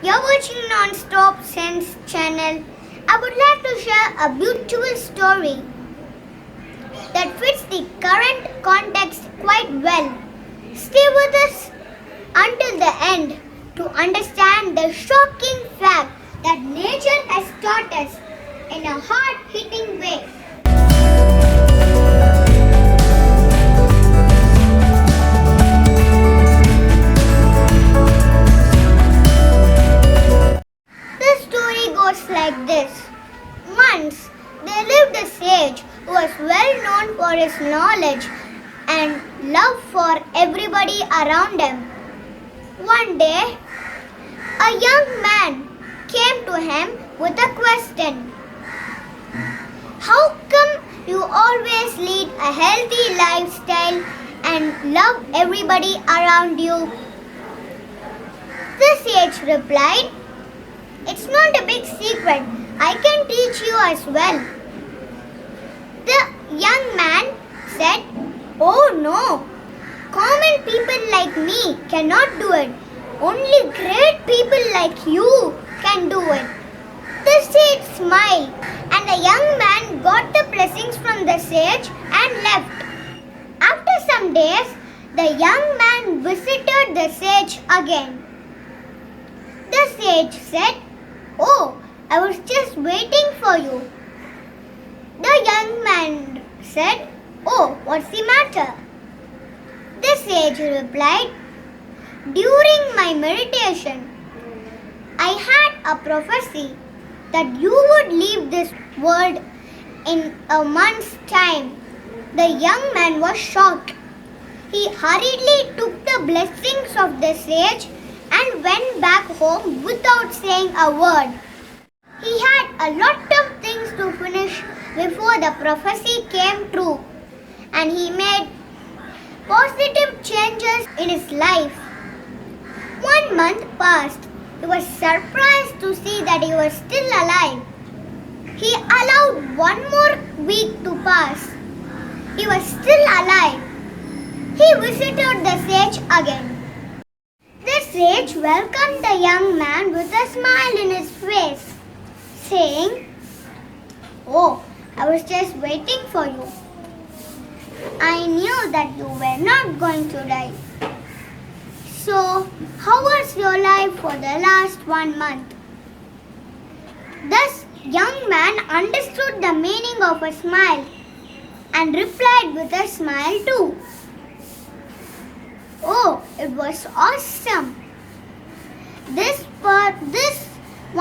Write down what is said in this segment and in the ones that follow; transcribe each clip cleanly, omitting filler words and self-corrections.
You're watching Non-Stop Sense channel. I would like to share a beautiful story that fits the current context quite well. Stay with us until the end to understand the shocking fact that nature has taught us in a hard-hitting way. The story goes like this. Once there lived a sage who was well known for his knowledge and love for everybody around him. One day, a young man came to him with a question. How come you always lead a healthy lifestyle and love everybody around you? The sage replied, "It's not a big secret. I can teach you as well." The young man said, "Oh no, common people like me cannot do it. Only great people like you can do it." The sage smiled and the young man got the blessings from the sage and left. After some days, the young man visited the sage again. The sage said, "Oh, I was just waiting for you." The young man said, "Oh, what's the matter?" The sage replied, "During my meditation, I had a prophecy that you would leave this world in a month's time." The young man was shocked. He hurriedly took the blessings of the sage and went back home without saying a word. He had a lot of things to finish before the prophecy came true, and he made positive changes in his life. 1 month passed. He was surprised to see that he was still alive. He allowed 1 more week to pass. He was still alive. He visited the sage again. The sage welcomed the young man with a smile in his face, saying, "Oh, I was just waiting for you. I knew that you were not going to die. So, how was your life for the last 1 month?" This young man understood the meaning of a smile and replied with a smile too. "Oh, it was awesome. This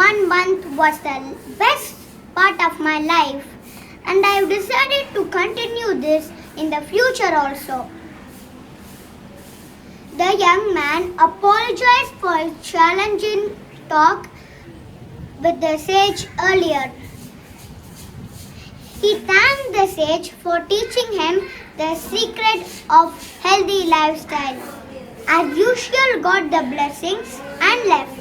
1 month was the best part of my life, and I have decided to continue this in the future also." The young man apologized for his challenging talk with the sage earlier. He thanked the sage for teaching him the secret of healthy lifestyle. As usual, got the blessings and left.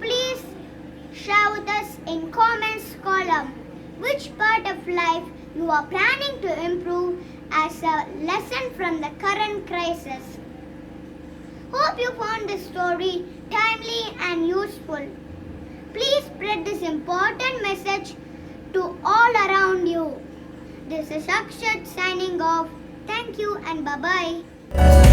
Please share with us in comments column which part of life you are planning to improve as a lesson from the current crisis. Hope you found this story timely and useful. Please spread this important message to all around you. This is Akshat signing off. Thank you and bye-bye.